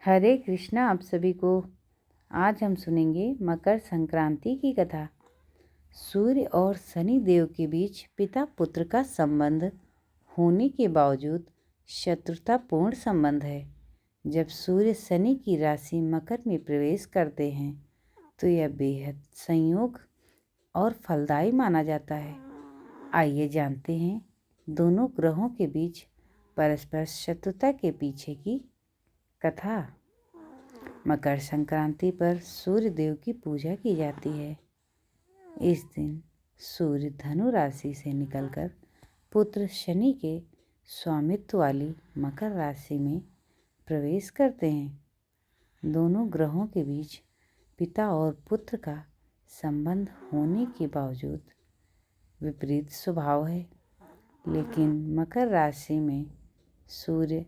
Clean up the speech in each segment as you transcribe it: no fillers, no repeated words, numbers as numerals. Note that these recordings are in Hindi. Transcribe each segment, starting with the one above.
हरे कृष्णा। आप सभी को आज हम सुनेंगे मकर संक्रांति की कथा। सूर्य और शनि देव के बीच पिता पुत्र का संबंध होने के बावजूद शत्रुतापूर्ण संबंध है। जब सूर्य शनि की राशि मकर में प्रवेश करते हैं तो यह बेहद संयोग और फलदायी माना जाता है। आइए जानते हैं दोनों ग्रहों के बीच परस्पर शत्रुता के पीछे की कथा। मकर संक्रांति पर सूर्य देव की पूजा की जाती है। इस दिन सूर्य धनु राशि से निकलकर पुत्र शनि के स्वामित्व वाली मकर राशि में प्रवेश करते हैं। दोनों ग्रहों के बीच पिता और पुत्र का संबंध होने के बावजूद विपरीत स्वभाव है, लेकिन मकर राशि में सूर्य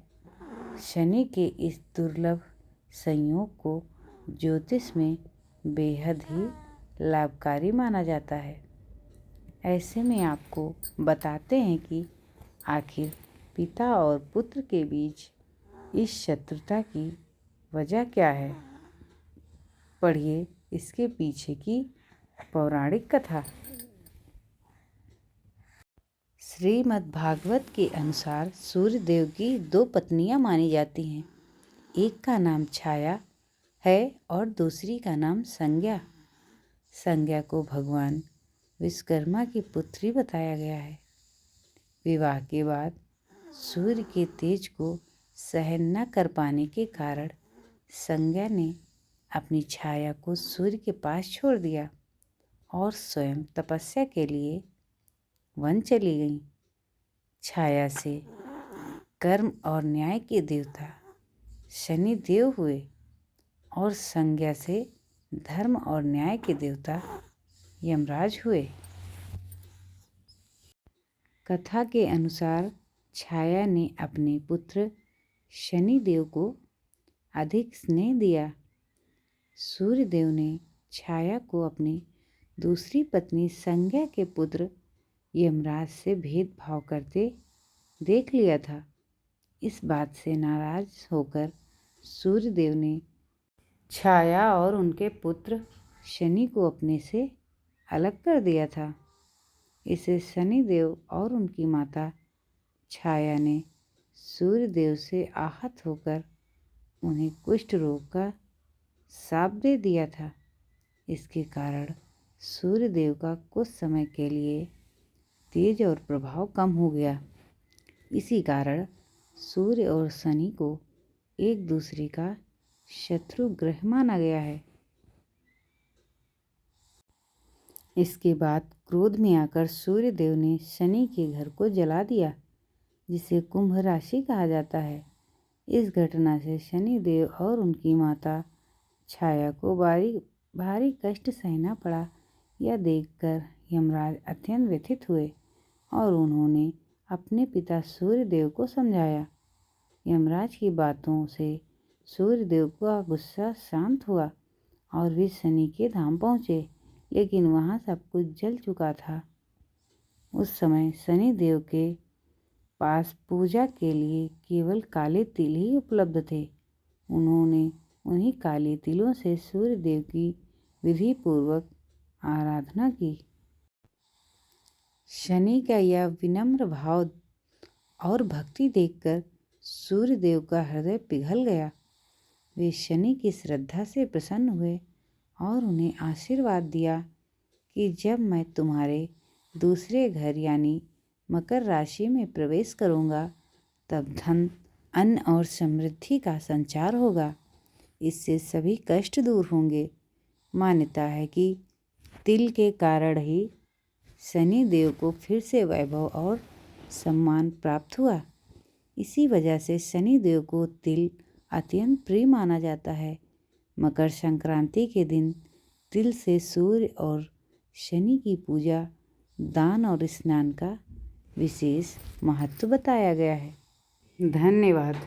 शनि के इस दुर्लभ संयोग को ज्योतिष में बेहद ही लाभकारी माना जाता है। ऐसे में आपको बताते हैं कि आखिर पिता और पुत्र के बीच इस शत्रुता की वजह क्या है। पढ़िए इसके पीछे की पौराणिक कथा। श्रीमद्भागवत के अनुसार सूर्य देव की दो पत्नियां मानी जाती हैं। एक का नाम छाया है और दूसरी का नाम संज्ञा। संज्ञा को भगवान विश्वकर्मा की पुत्री बताया गया है। विवाह के बाद सूर्य के तेज को सहन न कर पाने के कारण संज्ञा ने अपनी छाया को सूर्य के पास छोड़ दिया और स्वयं तपस्या के लिए वन चली गई। छाया से कर्म और न्याय के देवता शनि देव हुए और संज्ञा से धर्म और न्याय के देवता यमराज हुए। कथा के अनुसार छाया ने अपने पुत्र शनि देव को अधिक स्नेह दिया। सूर्य देव ने छाया को अपनी दूसरी पत्नी संज्ञा के पुत्र यमराज से भेदभाव करते देख लिया था। इस बात से नाराज होकर सूर्य देव ने छाया और उनके पुत्र शनि को अपने से अलग कर दिया था। इसे शनि देव और उनकी माता छाया ने सूर्य देव से आहत होकर उन्हें कुष्ठ रोग का शाप दे दिया था। इसके कारण सूर्य देव का कुछ समय के लिए तेज और प्रभाव कम हो गया। इसी कारण सूर्य और शनि को एक दूसरे का शत्रु ग्रह माना गया है। इसके बाद क्रोध में आकर सूर्य देव ने शनि के घर को जला दिया, जिसे कुंभ राशि कहा जाता है। इस घटना से शनि देव और उनकी माता छाया को भारी कष्ट सहना पड़ा। यह देखकर यमराज अत्यंत व्यथित हुए और उन्होंने अपने पिता सूर्य देव को समझाया। यमराज की बातों से सूर्य देव का गुस्सा शांत हुआ और वे शनि के धाम पहुँचे, लेकिन वहाँ सब कुछ जल चुका था। उस समय शनि देव के पास पूजा के लिए केवल काले तिल ही उपलब्ध थे। उन्होंने उन्हीं काले तिलों से सूर्य देव की विधि पूर्वक आराधना की। शनि का यह विनम्र भाव और भक्ति देखकर सूर्य देव का हृदय पिघल गया। वे शनि की श्रद्धा से प्रसन्न हुए और उन्हें आशीर्वाद दिया कि जब मैं तुम्हारे दूसरे घर यानी मकर राशि में प्रवेश करूंगा, तब धन, अन्न और समृद्धि का संचार होगा। इससे सभी कष्ट दूर होंगे। मान्यता है कि तिल के कारण ही शनि देव को फिर से वैभव और सम्मान प्राप्त हुआ। इसी वजह से शनि देव को तिल अत्यंत प्रिय माना जाता है। मकर संक्रांति के दिन तिल से सूर्य और शनि की पूजा, दान और स्नान का विशेष महत्व बताया गया है। धन्यवाद।